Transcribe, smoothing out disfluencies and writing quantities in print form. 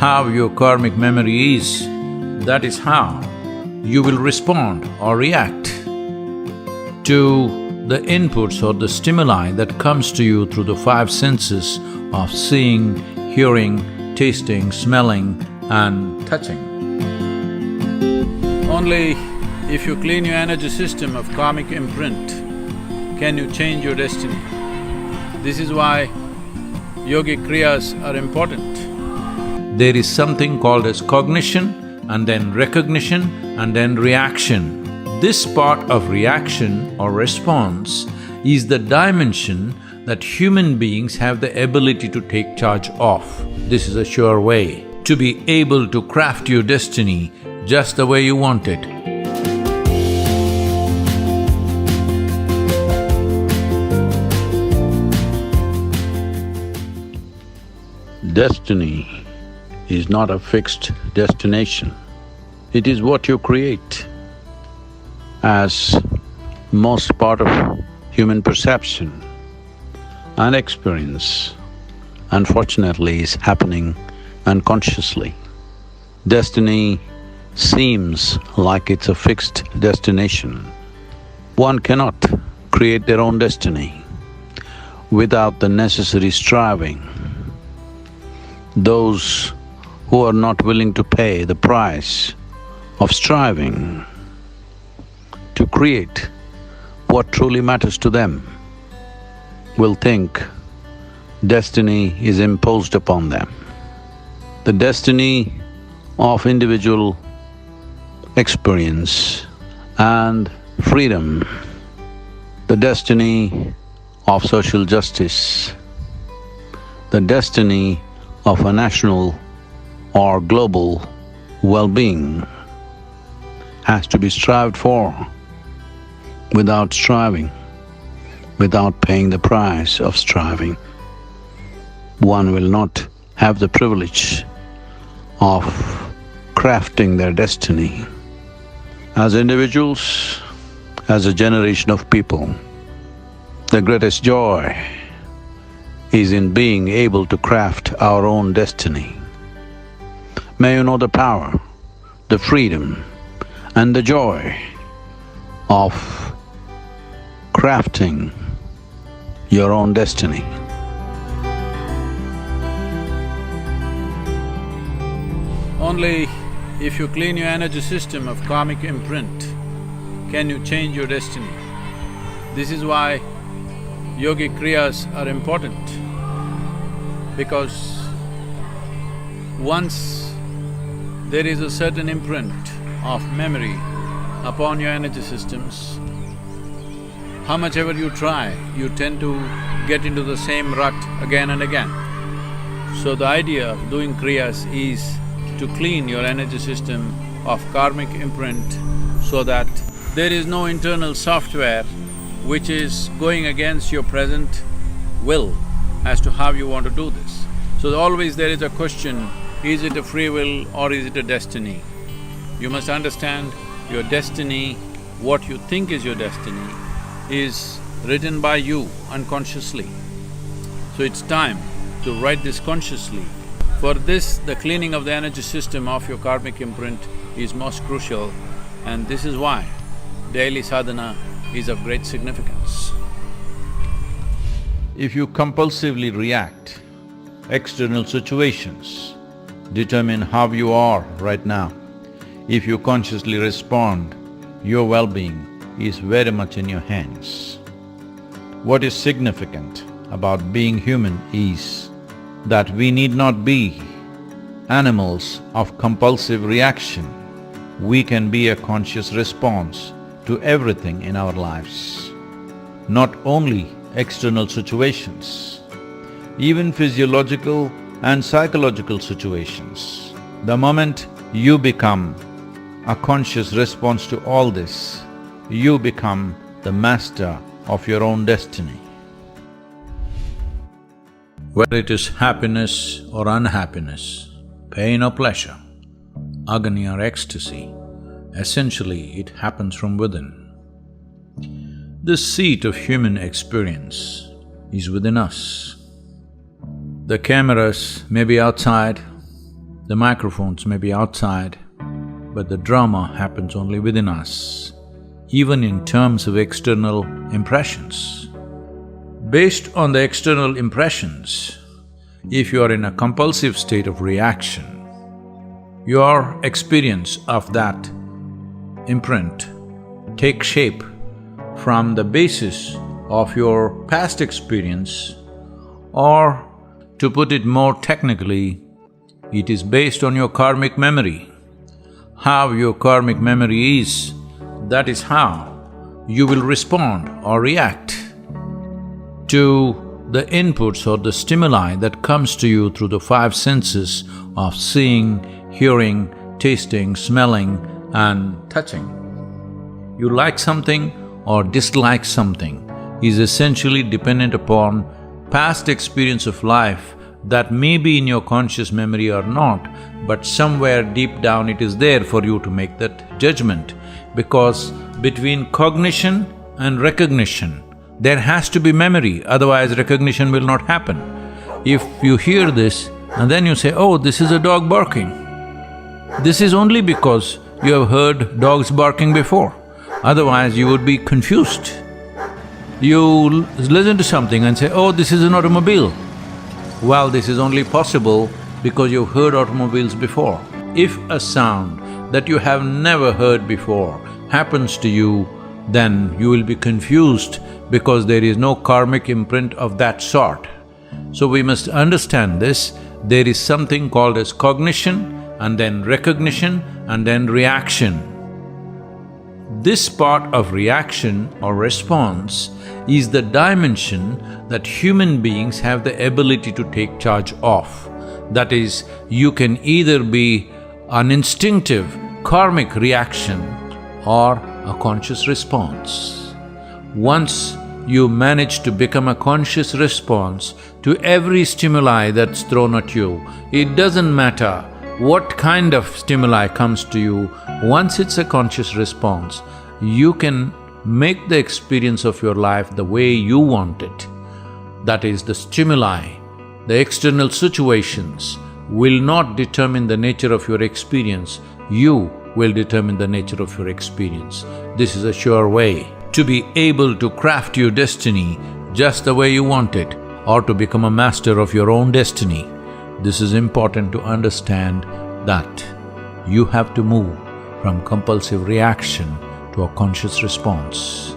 how your karmic memory is, that is how you will respond or react to the inputs or the stimuli that comes to you through the five senses of seeing, hearing, tasting, smelling and touching. Only if you clean your energy system of karmic imprint can you change your destiny. This is why yogic kriyas are important. There is something called as cognition and then recognition and then reaction. This part of reaction or response is the dimension that human beings have the ability to take charge of. This is a sure way to be able to craft your destiny just the way you want it. Destiny is not a fixed destination. It is what you create. As most part of human perception and experience, unfortunately, is happening unconsciously. Destiny seems like it's a fixed destination. One cannot create their own destiny without the necessary striving. Those who are not willing to pay the price of striving to create what truly matters to them will think destiny is imposed upon them. The destiny of individual experience and freedom, the destiny of social justice, the destiny of a national or global well-being has to be strived for. Without striving, without paying the price of striving, one will not have the privilege of crafting their destiny. As individuals, as a generation of people, the greatest joy is in being able to craft our own destiny. May you know the power, the freedom and the joy of crafting your own destiny. Only if you clean your energy system of karmic imprint can you change your destiny. This is why yogic kriyas are important, because once there is a certain imprint of memory upon your energy systems, how much ever you try, you tend to get into the same rut again and again. So the idea of doing kriyas is to clean your energy system of karmic imprint so that there is no internal software which is going against your present will as to how you want to do this. So always there is a question, is it a free will or is it a destiny? You must understand your destiny, what you think is your destiny, is written by you unconsciously. So it's time to write this consciously. For this, the cleaning of the energy system of your karmic imprint is most crucial, and this is why daily sadhana is of great significance. If you compulsively react, external situations determine how you are right now. If you consciously respond, your well-being is very much in your hands. What is significant about being human is that we need not be animals of compulsive reaction. We can be a conscious response to everything in our lives. Not only external situations, even physiological and psychological situations. The moment you become a conscious response to all this, you become the master of your own destiny. Whether it is happiness or unhappiness, pain or pleasure, agony or ecstasy, essentially it happens from within. The seat of human experience is within us. The cameras may be outside, The microphones may be outside, but the drama happens only within us, even in terms of external impressions. Based on the external impressions, if you are in a compulsive state of reaction, your experience of that imprint takes shape from the basis of your past experience, or to put it more technically, it is based on your karmic memory. How your karmic memory is, that is how you will respond or react to the inputs or the stimuli that comes to you through the five senses of seeing, hearing, tasting, smelling and touching. You like something or dislike something is essentially dependent upon past experience of life that may be in your conscious memory or not, but somewhere deep down it is there for you to make that judgment. Because between cognition and recognition, there has to be memory, otherwise recognition will not happen. If you hear this and then you say, oh, this is a dog barking, this is only because you have heard dogs barking before, otherwise you would be confused. You listen to something and say, oh, this is an automobile. Well, this is only possible because you've heard automobiles before. If a sound that you have never heard before happens to you, then you will be confused because there is no karmic imprint of that sort. So we must understand this, there is something called as cognition and then recognition and then reaction. This part of reaction or response is the dimension that human beings have the ability to take charge of. That is, you can either be an instinctive karmic reaction or a conscious response. Once you manage to become a conscious response to every stimuli that's thrown at you, it doesn't matter what kind of stimuli comes to you, once it's a conscious response, you can make the experience of your life the way you want it. That is, the stimuli, the external situations will not determine the nature of your experience, you will determine the nature of your experience. This is a sure way to be able to craft your destiny just the way you want it, or to become a master of your own destiny. This is important to understand that you have to move from compulsive reaction to a conscious response.